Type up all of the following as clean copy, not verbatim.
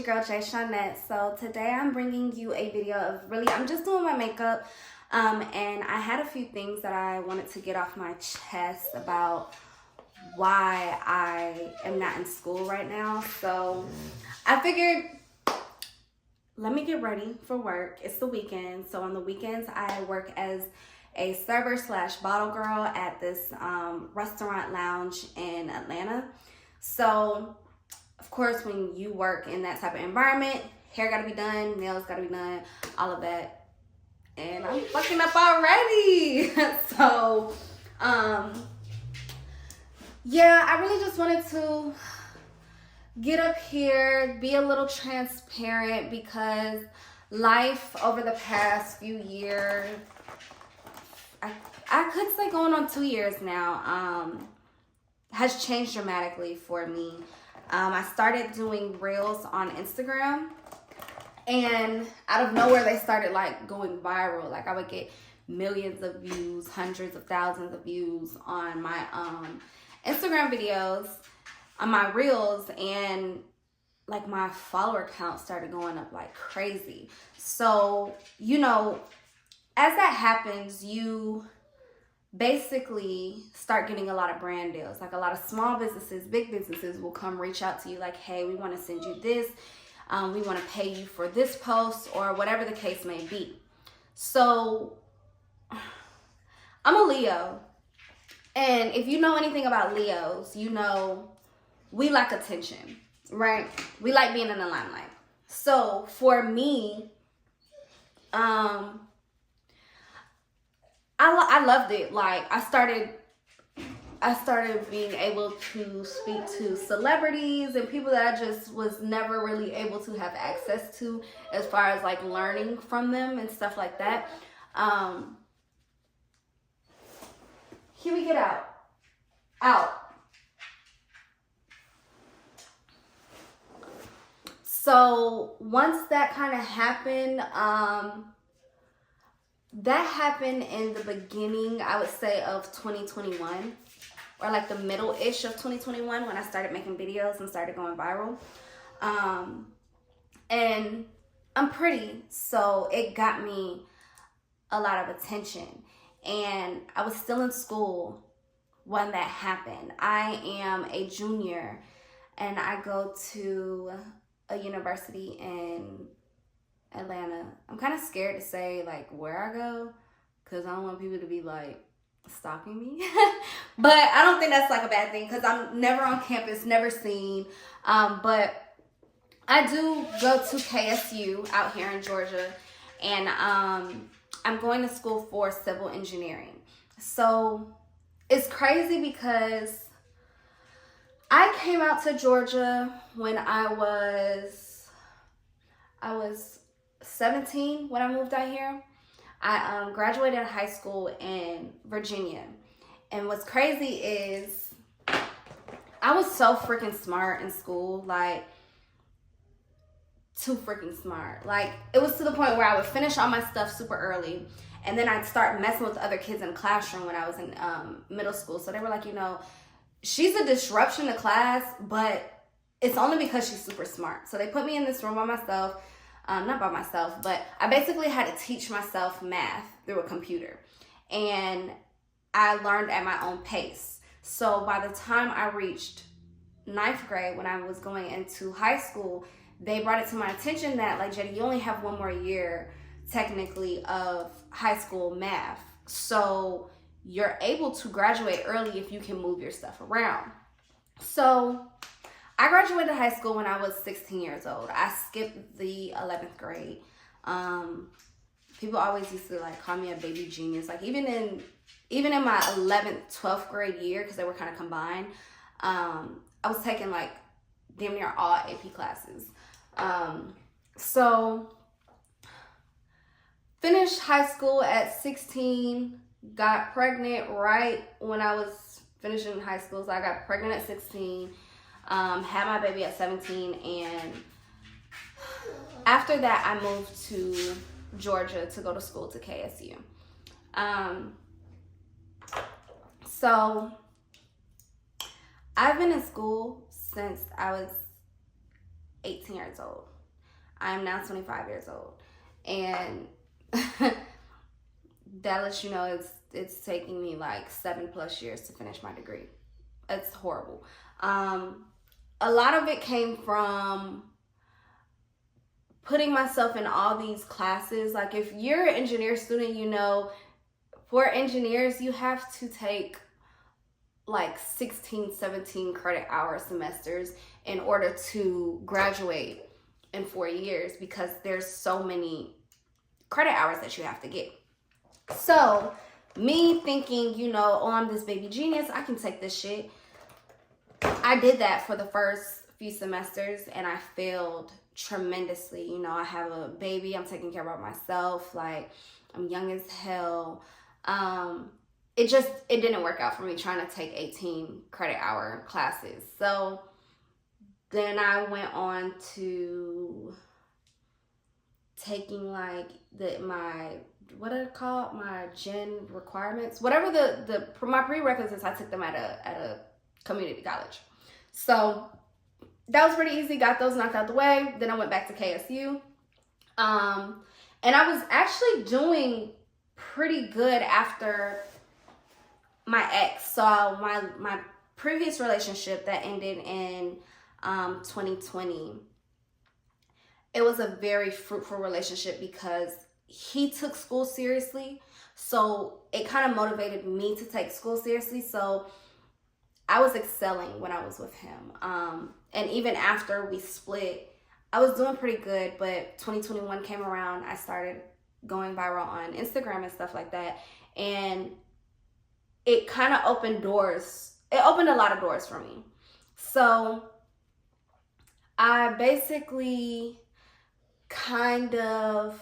girl Jay Shawnette. So today I'm bringing you a video of I'm just doing my makeup, and I had a few things that I wanted to get off my chest about why I am not in school right now. So I figured, let me get ready for work. It's the weekend, so on the weekends I work as a server slash bottle girl at this restaurant lounge in Atlanta. So of course, when you work in that type of environment, hair gotta be done, nails gotta be done, all of that. And I'm fucking up already. So, yeah, I really just wanted to get up here, be a little transparent, because life over the past few years, I could say going on 2 years now, has changed dramatically for me. I started doing reels on Instagram, and out of nowhere they started like going viral. Like I would get millions of views, hundreds of thousands of views on my Instagram videos, on my reels, and like my follower count started going up like crazy. So, you know, as that happens, you basically start getting a lot of brand deals. Like a lot of small businesses, big businesses will come reach out to you like, hey, we want to send you this, we want to pay you for this post, or whatever the case may be. So I'm a Leo, and if you know anything about Leos, you know we like attention, right? We like being in the limelight. So for me, I loved it. Like I started being able to speak to celebrities and people that I just was never really able to have access to, as far as like learning from them and stuff like that. Here we get out. So once that kind of happened, that happened in the beginning, I would say, of 2021, or like the middle-ish of 2021, when I started making videos and started going viral. And I'm pretty, so it got me a lot of attention. And I was still in school when that happened. I am a junior, and I go to a university in Atlanta. I'm kind of scared to say like where I go, because I don't want people to be like stalking me. But I don't think that's like a bad thing, because I'm never on campus, never seen. But I do go to KSU out here in Georgia, and I'm going to school for civil engineering. So it's crazy because I came out to Georgia when I was 17 when I moved out here. I graduated high school in Virginia. And what's crazy is I was so freaking smart in school, like too freaking smart. Like it was to the point where I would finish all my stuff super early, and then I'd start messing with other kids in the classroom when I was in middle school. So they were like, you know, she's a disruption to class, but it's only because she's super smart. So they put me in this room by myself. Not by myself, but I basically had to teach myself math through a computer. And I learned at my own pace. So by the time I reached 9th grade, when I was going into high school, they brought it to my attention that, like, Jetty, you only have one more year, technically, of high school math. So you're able to graduate early if you can move your stuff around. So I graduated high school when I was 16 years old. I skipped the 11th grade. People always used to like call me a baby genius. Like even in my 11th, 12th grade year, because they were kind of combined, I was taking like damn near all AP classes. So finished high school at 16, got pregnant right when I was finishing high school. So I got pregnant at 16. Had my baby at 17, and after that I moved to Georgia to go to school to KSU. So I've been in school since I was 18 years old. I am now 25 years old. And that lets you know it's taking me like 7+ years to finish my degree. It's horrible. A lot of it came from putting myself in all these classes. Like if you're an engineer student, you know, for engineers, you have to take like 16, 17 credit hour semesters in order to graduate in 4 years, because there's so many credit hours that you have to get. So me thinking, you know, oh, I'm this baby genius, I can take this shit. I did that for the first few semesters and I failed tremendously. You know, I have a baby, I'm taking care of myself, like I'm young as hell. It didn't work out for me trying to take 18 credit hour classes. So then I went on to taking like my gen requirements, whatever my prerequisites. I took them at a community college. So that was pretty easy. Got those knocked out the way. Then I went back to KSU. And I was actually doing pretty good after my ex. So my previous relationship that ended in 2020, it was a very fruitful relationship because he took school seriously. So it kind of motivated me to take school seriously. So I was excelling when I was with him. And even after we split, I was doing pretty good. But 2021 came around, I started going viral on Instagram and stuff like that. And it kind of opened doors. It opened a lot of doors for me. So I basically kind of,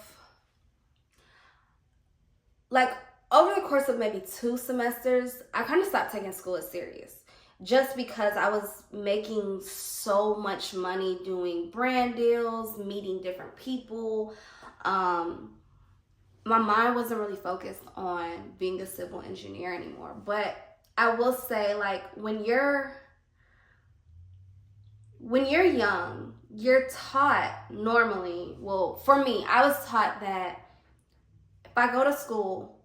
like, over the course of maybe 2 semesters, I kind of stopped taking school as serious. Just because I was making so much money doing brand deals, meeting different people. My mind wasn't really focused on being a civil engineer anymore. But I will say, like, when you're young, you're taught normally, well, for me, I was taught that if I go to school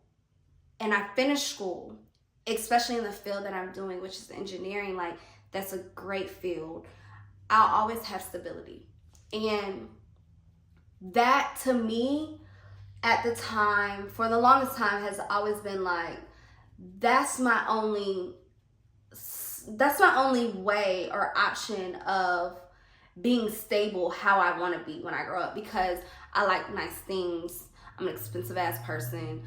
and I finish school, especially in the field that I'm doing, which is engineering, like, that's a great field, I'll always have stability. And that, to me, at the time, for the longest time, has always been like, that's my only way or option of being stable how I want to be when I grow up, because I like nice things. I'm an expensive ass person.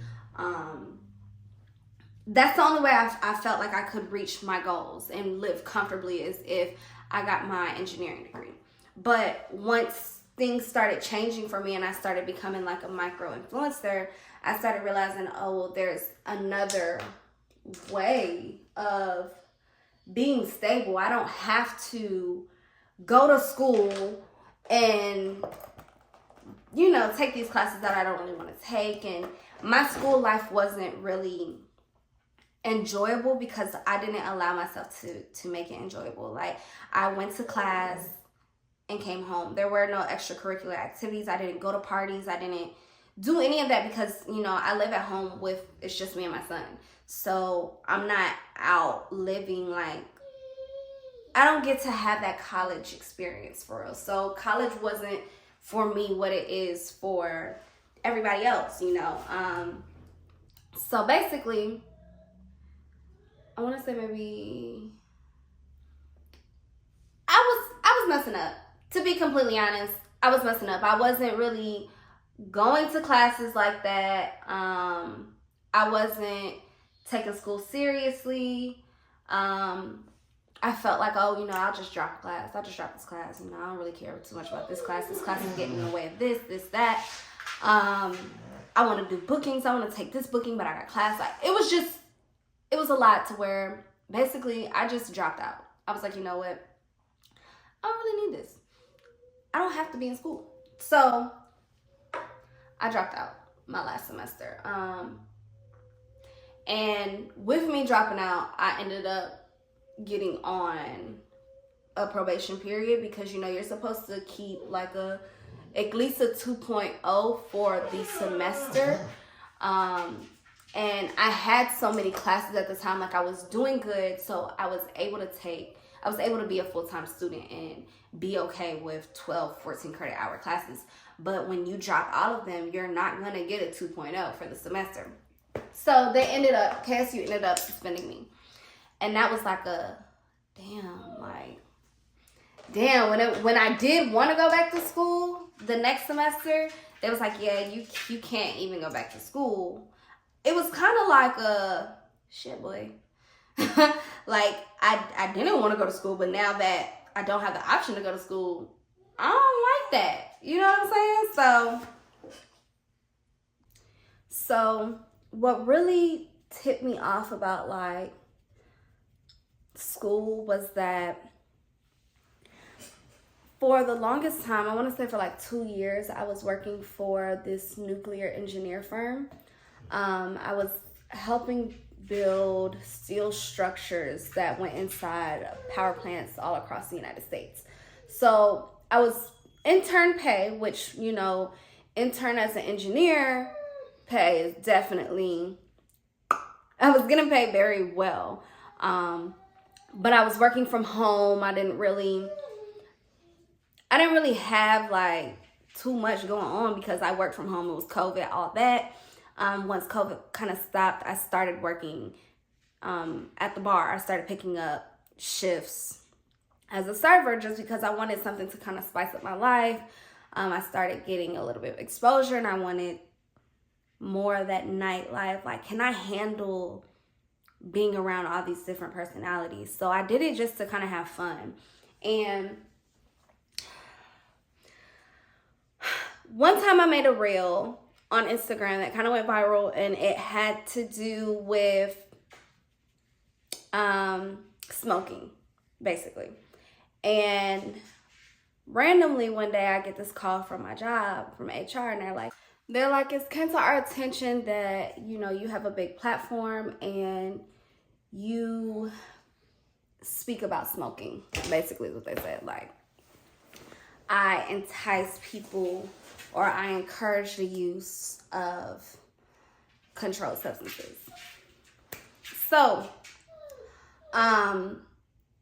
That's the only way I felt like I could reach my goals and live comfortably, is if I got my engineering degree. But once things started changing for me and I started becoming like a micro influencer, I started realizing, oh, well, there's another way of being stable. I don't have to go to school and, you know, take these classes that I don't really want to take. And my school life wasn't really enjoyable because I didn't allow myself to make it enjoyable. Like, I went to class and came home. There were no extracurricular activities. I didn't go to parties. I didn't do any of that because, you know, I live at home with, it's just me and my son. So I'm not out living, like, I don't get to have that college experience for real. So college wasn't for me what it is for everybody else, you know. So basically, I want to say maybe I was messing up. To be completely honest, I was messing up. I wasn't really going to classes like that. I wasn't taking school seriously. I felt like, oh, you know, I'll just drop a class. I'll just drop this class. You know, I don't really care too much about this class. This class is getting in the way of this, that. I want to do bookings. I want to take this booking, but I got class. Like, it was a lot to where basically I just dropped out. I was like, you know what? I don't really need this. I don't have to be in school. So I dropped out my last semester. And with me dropping out, I ended up getting on a probation period because, you know, you're supposed to keep like at least a 2.0 for the semester. And I had so many classes at the time, like I was doing good, so I was able to be a full-time student and be okay with 12, 14 credit hour classes. But when you drop all of them, you're not going to get a 2.0 for the semester. So KSU ended up suspending me. And that was like when I did want to go back to school the next semester, they was like, yeah, you can't even go back to school. It was kind of like a shit, boy. Like I didn't want to go to school, but now that I don't have the option to go to school, I don't like that. You know what I'm saying? So what really tipped me off about like school was that for the longest time, I want to say for like 2 years, I was working for this nuclear engineer firm. I was helping build steel structures that went inside power plants all across the United States. So I was intern pay, which, you know, intern as an engineer pay is definitely, I was getting paid very well. But I was working from home. I didn't really have like too much going on because I worked from home. It was COVID, all that. Once COVID kind of stopped, I started working at the bar. I started picking up shifts as a server just because I wanted something to kind of spice up my life. I started getting a little bit of exposure and I wanted more of that nightlife. Like, can I handle being around all these different personalities? So I did it just to kind of have fun. And one time I made a reel on Instagram that kind of went viral, and it had to do with smoking, basically. And randomly one day I get this call from my job, from HR, and they're like, it's came to our attention that, you know, you have a big platform and you speak about smoking, basically is what they said. Like, I entice people or I encourage the use of controlled substances. So,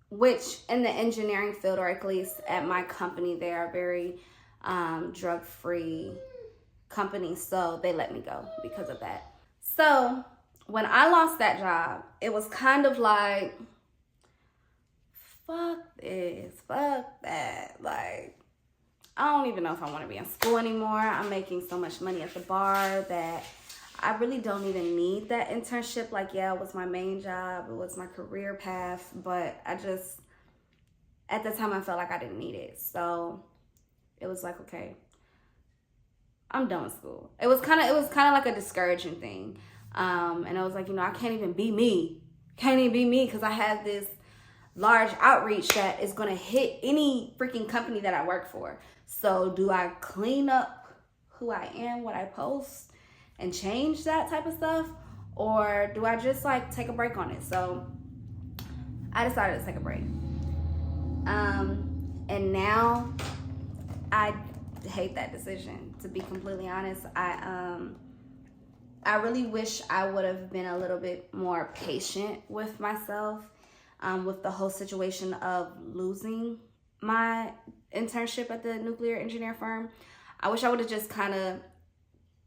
which in the engineering field, or at least at my company, they are very drug-free company, so they let me go because of that. So when I lost that job, it was kind of like, fuck this, fuck that. Like, I don't even know if I want to be in school anymore. I'm making so much money at the bar that I really don't even need that internship. Like, yeah, it was my main job. It was my career path. But I just, at the time, I felt like I didn't need it. So it was like, okay, I'm done with school. It was kind of like a discouraging thing. And I was like, you know, I can't even be me. Can't even be me because I have this large outreach that is going to hit any freaking company that I work for. So do I clean up who I am, what I post, and change that type of stuff? Or do I just like take a break on it? So I decided to take a break. And now I hate that decision, to be completely honest. I really wish I would have been a little bit more patient with myself, with the whole situation of losing my internship at the nuclear engineer firm. I wish I would have just kind of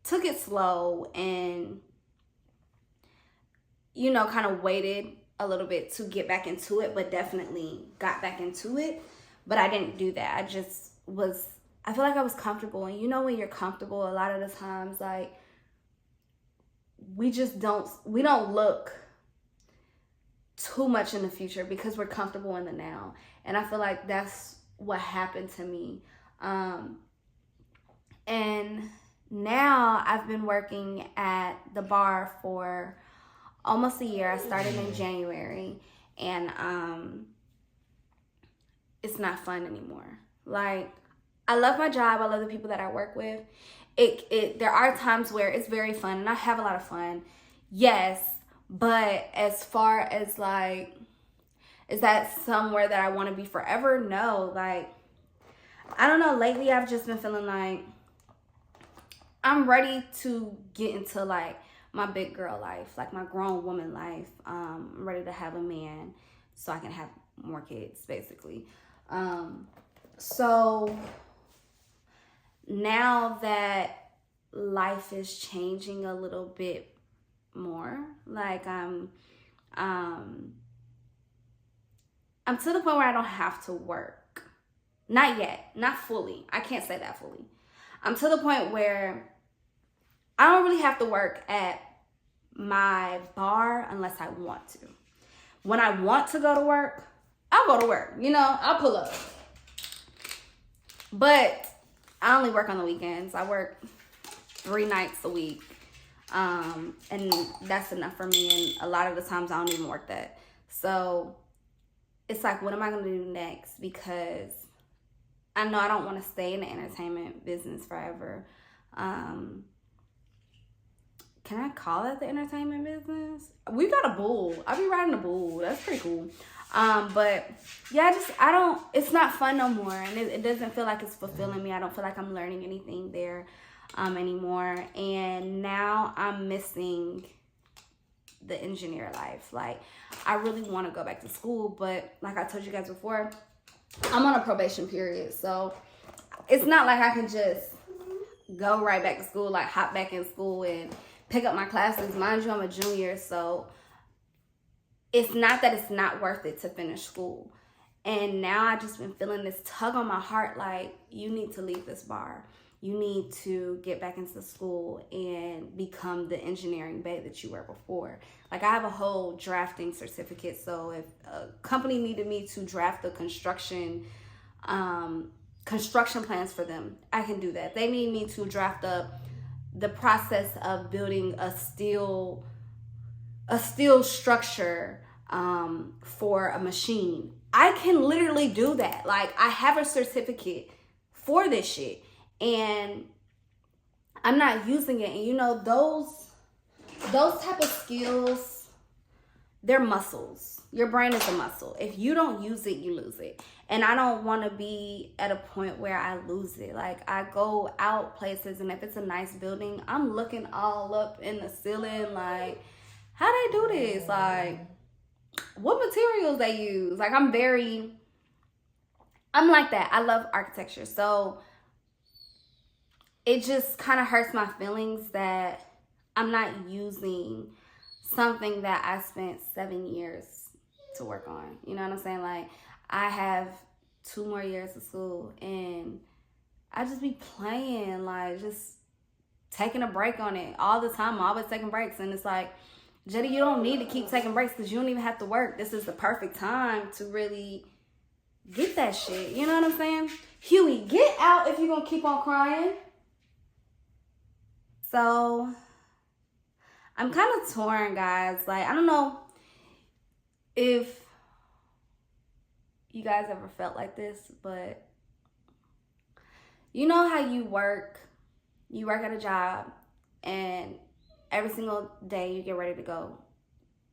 took it slow and, you know, kind of waited a little bit to get back into it, but definitely got back into it. But I didn't do that. I feel like I was comfortable. And you know, when you're comfortable, a lot of the times, like, we don't look too much in the future because we're comfortable in the now. And I feel like that's what happened to me. And now I've been working at the bar for almost a year. I started in January, and it's not fun anymore. Like, I love my job. I love the people that I work with. There are times where it's very fun and I have a lot of fun. Yes, but as far as like, is that somewhere that I want to be forever? No. Like, I don't know, lately I've just been feeling like I'm ready to get into like my big girl life, like my grown woman life. I'm ready to have a man so I can have more kids, basically. So now that life is changing a little bit more, like I'm to the point where I don't have to work. Not yet, not fully. I can't say that fully. I'm to the point where I don't really have to work at my bar unless I want to. When I want to go to work, I'll go to work. You know, I'll pull up. But I only work on the weekends. I work 3 nights a week. And that's enough for me. And a lot of the times I don't even work that. So it's like, what am I going to do next? Because I know I don't want to stay in the entertainment business forever. Can I call it the entertainment business? We got a bull. I be riding a bull. That's pretty cool. But yeah, it's not fun no more. And it doesn't feel like it's fulfilling me. I don't feel like I'm learning anything there anymore. And now I'm missing the engineer life. Like, I really want to go back to school, but like I told you guys before, I'm on a probation period. So it's not like I can just go right back to school, like hop back in school and pick up my classes. Mind you, I'm a junior, so it's not that it's not worth it to finish school. And now I just been feeling this tug on my heart, like, you need to leave this bar. You need to get back into school and become the engineering babe that you were before. Like, I have a whole drafting certificate, so if a company needed me to draft the construction plans for them, I can do that. They need me to draft up the process of building a steel structure for a machine. I can literally do that. Like, I have a certificate for this shit, and I'm not using it. And you know, those type of skills, they're muscles. Your brain is a muscle. If you don't use it, you lose it. And I don't want to be at a point where I lose it. Like, I go out places, and if it's a nice building, I'm looking all up in the ceiling, like, how they do this? Like, what materials they use? Like, I'm like that. I love architecture. So it just kind of hurts my feelings that I'm not using something that I spent 7 years to work on. You know what I'm saying? Like, I have 2 more years of school, and I just be playing, like, just taking a break on it all the time. I'm always taking breaks, and it's like, Jetty, you don't need to keep taking breaks because you don't even have to work. This is the perfect time to really get that shit. You know what I'm saying? Huey, get out if you're going to keep on crying. So I'm kind of torn, guys. Like, I don't know if you guys ever felt like this, but you know how you work at a job, and every single day you get ready to go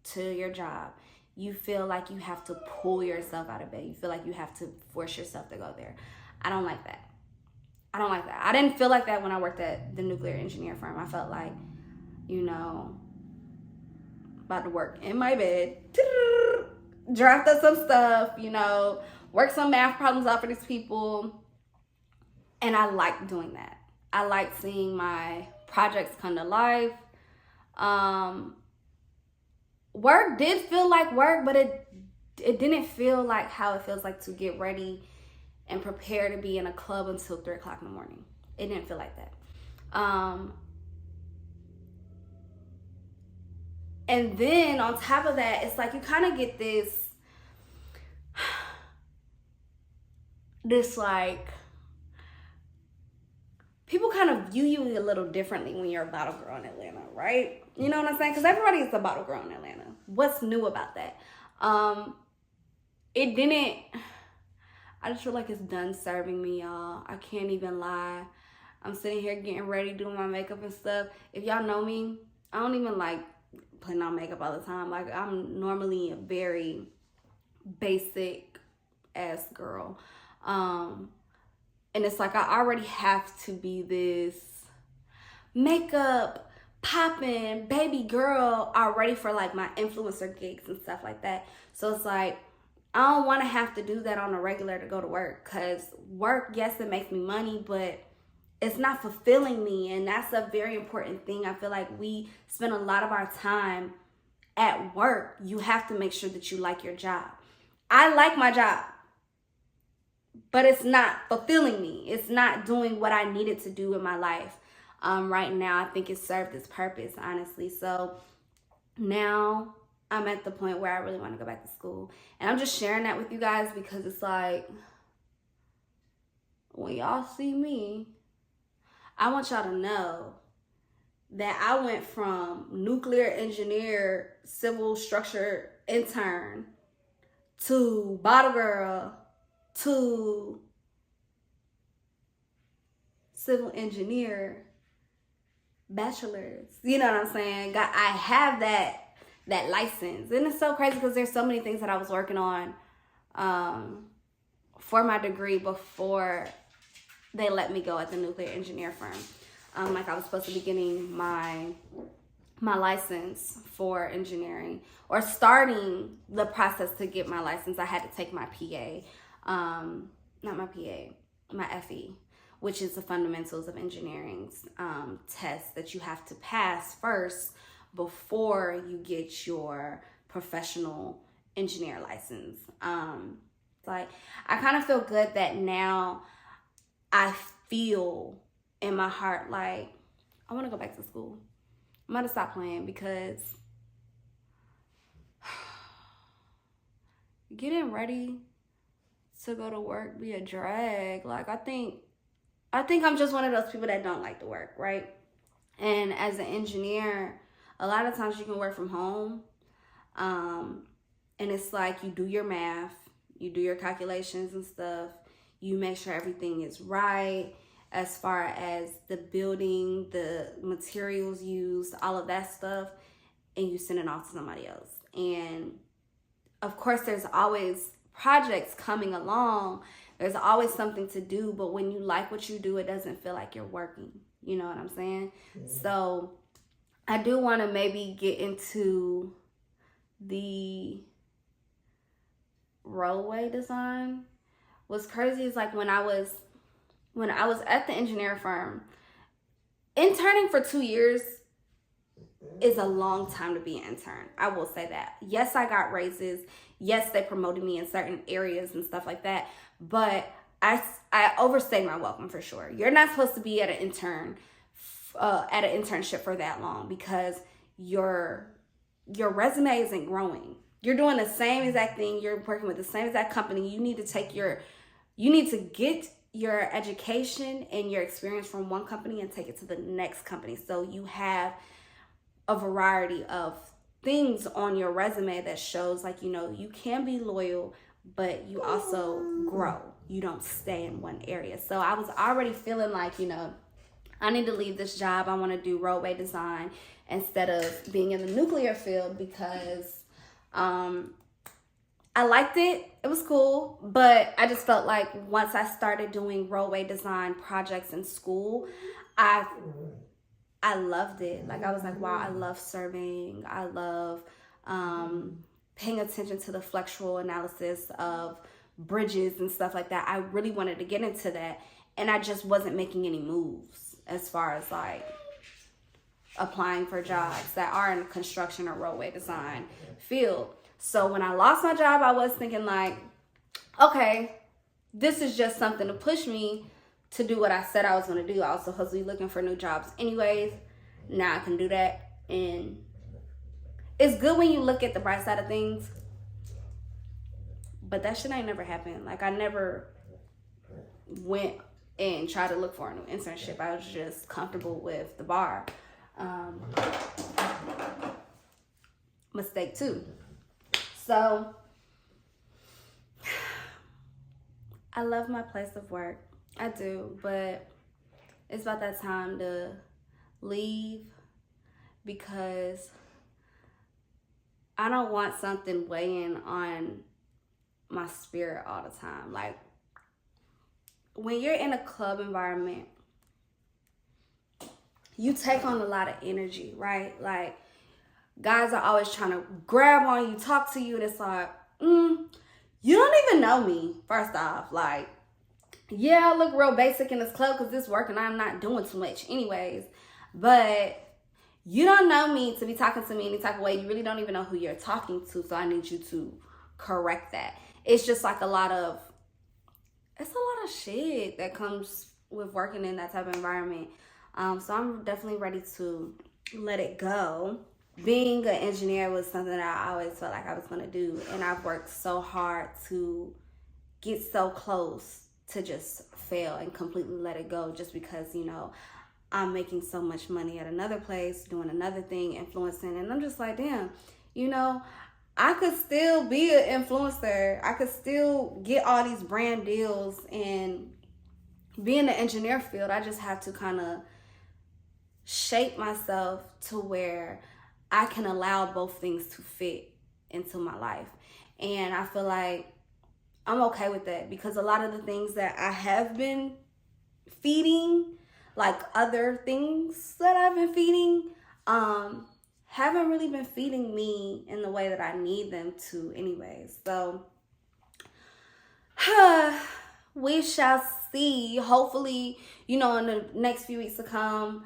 to your job, you feel like you have to pull yourself out of bed. You feel like you have to force yourself to go there. I don't like that. I didn't feel like that when I worked at the nuclear engineer firm. I felt like, you know, about to work in my bed, draft up some stuff, you know, work some math problems out for these people. And I like doing that. I like seeing my projects come to life. Work did feel like work, but it didn't feel like how it feels like to get ready and prepare to be in a club until 3 o'clock in the morning. It didn't feel like that. And then on top of that, it's like you kind of get this like, people kind of view you a little differently when you're a bottle girl in Atlanta, right? You know what I'm saying? Because everybody is a bottle girl in Atlanta. What's new about that? It didn't, I just feel like it's done serving me, y'all. I can't even lie. I'm sitting here getting ready, doing my makeup and stuff. If y'all know me, I don't even like putting on makeup all the time. Like, I'm normally a very basic ass girl. And it's like I already have to be this makeup popping baby girl already for like my influencer gigs and stuff like that. So it's like I don't want to have to do that on a regular to go to work, because work, yes, it makes me money, but it's not fulfilling me. And that's a very important thing. I feel like we spend a lot of our time at work. You have to make sure that you like your job. I like my job, but it's not fulfilling me. It's not doing what I needed to do in my life. Right now, I think it served its purpose, honestly. So now I'm at the point where I really want to go back to school. And I'm just sharing that with you guys because it's like, when y'all see me, I want y'all to know that I went from nuclear engineer, civil structure intern, to bottle girl, to civil engineer, bachelor's. You know what I'm saying? I have that license. And it's so crazy because there's so many things that I was working on for my degree before they let me go at the nuclear engineer firm. Like I was supposed to be getting my license for engineering, or starting the process to get my license. I had to take my PA, not my PA, my FE, which is the fundamentals of engineering test that you have to pass first before you get your professional engineer license. Like I kind of feel good that now I feel in my heart like I want to go back to school. I'm going to stop playing, because getting ready to go to work be a drag. Like I think I'm just one of those people that don't like to work, right? And as an engineer, a lot of times you can work from home. And it's like you do your math, you do your calculations and stuff. You make sure everything is right as far as the building, the materials used, all of that stuff, and you send it off to somebody else. And of course, there's always projects coming along. There's always something to do, but when you like what you do, it doesn't feel like you're working. You know what I'm saying? Mm-hmm. So I do want to maybe get into the roadway design. What's crazy is like when I was at the engineer firm, interning for 2 years is a long time to be an intern. I will say that. Yes, I got raises. Yes, they promoted me in certain areas and stuff like that. But I overstayed my welcome for sure. You're not supposed to be at an internship for that long, because your resume isn't growing. You're doing the same exact thing. You're working with the same exact company. You need to get your education and your experience from one company and take it to the next company. So you have a variety of things on your resume that shows like, you can be loyal, but you also grow. You don't stay in one area. So I was already feeling like, I need to leave this job. I want to do roadway design instead of being in the nuclear field, because I liked it. It was cool. But I just felt like once I started doing roadway design projects in school, I loved it. Like I was like, wow, I love surveying. I love paying attention to the flexural analysis of bridges and stuff like that. I really wanted to get into that. And I just wasn't making any moves as far as like applying for jobs that are in the construction or roadway design field. So when I lost my job, I was thinking like, okay, this is just something to push me to do what I said I was going to do. I was supposed to be looking for new jobs anyways. Now I can do that. And it's good when you look at the bright side of things, but that shit ain't never happened. Like I never went and tried to look for a new internship. I was just comfortable with the bar. Mistake 2. So I love my place of work. I do, but it's about that time to leave, because I don't want something weighing on my spirit all the time. Like when you're in a club environment, you take on a lot of energy, right? Like, guys are always trying to grab on you, talk to you, and it's like, you don't even know me, first off. Like, yeah, I look real basic in this club because this work and I'm not doing too much anyways. But you don't know me to be talking to me any type of way. You really don't even know who you're talking to, so I need you to correct that. It's just like a lot of shit that comes with working in that type of environment. So I'm definitely ready to let it go. Being an engineer was something that I always felt like I was going to do. And I've worked so hard to get so close to just fail and completely let it go, just because, you know, I'm making so much money at another place, doing another thing, influencing. And I'm just like, damn, you know, I could still be an influencer. I could still get all these brand deals and be in the engineer field. I just have to kind of shape myself to where I can allow both things to fit into my life. And I feel like I'm okay with that, because a lot of the things that I have been feeding, like other things that I've been feeding, haven't really been feeding me in the way that I need them to anyways. So we shall see. Hopefully, you know, in the next few weeks to come,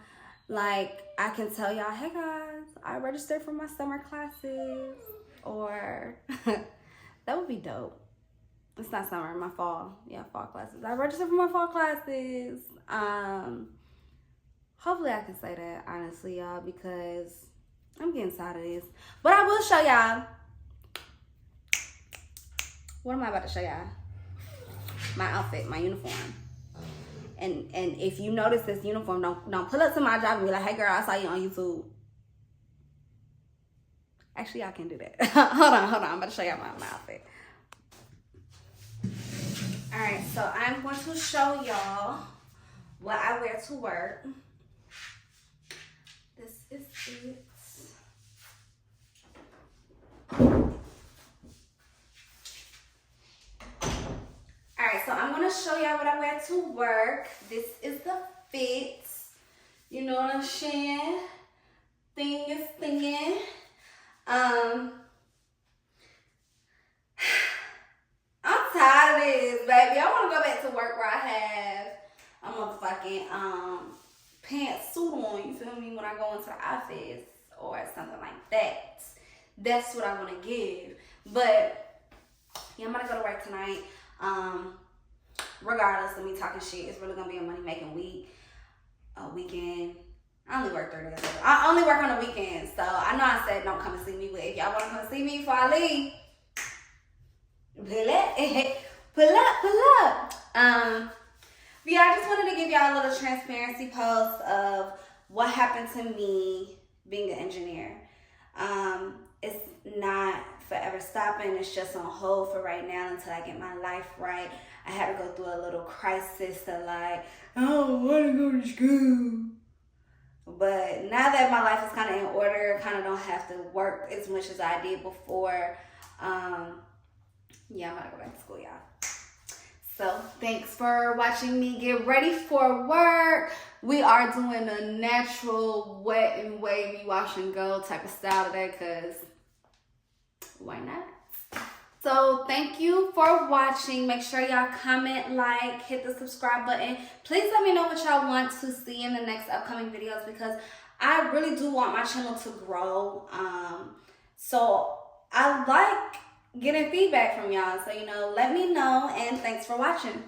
like, I can tell y'all, hey guys, I registered for my summer classes, or that would be dope. It's not summer, my fall. Yeah, fall classes. I registered for my fall classes. Hopefully I can say that, honestly, y'all, because I'm getting tired of this. But I will show y'all. What am I about to show y'all? My outfit, my uniform. And if you notice this uniform, don't pull up to my job and be like, hey girl, I saw you on YouTube. Actually, I can do that. hold on. I'm about to show y'all my outfit. All right, so I'm going to show y'all what I wear to work. This is it. Alright, so I'm going to show y'all what I wear to work. This is the fit. You know what I'm saying? Thing is thinking. I'm tired of this, baby. I want to go back to work where I have a motherfucking pantsuit on, you feel me, when I go into the office or something like that. That's what I want to give. But yeah, I'm gonna go to work tonight. Regardless of me talking shit, it's really gonna be a money making weekend. I only work 3 days. I only work on the weekends, so I know I said don't come and see me, but if y'all want to come and see me before I leave, pull up. But yeah, I just wanted to give y'all a little transparency post of what happened to me being an engineer. It's not forever stopping. It's just on hold for right now until I get my life right. I had to go through a little crisis of like, I don't want to go to school. But now that my life is kind of in order, kind of don't have to work as much as I did before. Yeah, I'm gonna go back to school, y'all. So thanks for watching me get ready for work. We are doing a natural wet and wavy wash and go type of style today, because why not? So thank you for watching. Make sure y'all comment, like, hit the subscribe button. Please let me know what y'all want to see in the next upcoming videos, because I really do want my channel to grow. So I like getting feedback from y'all. So, you know, let me know, and thanks for watching.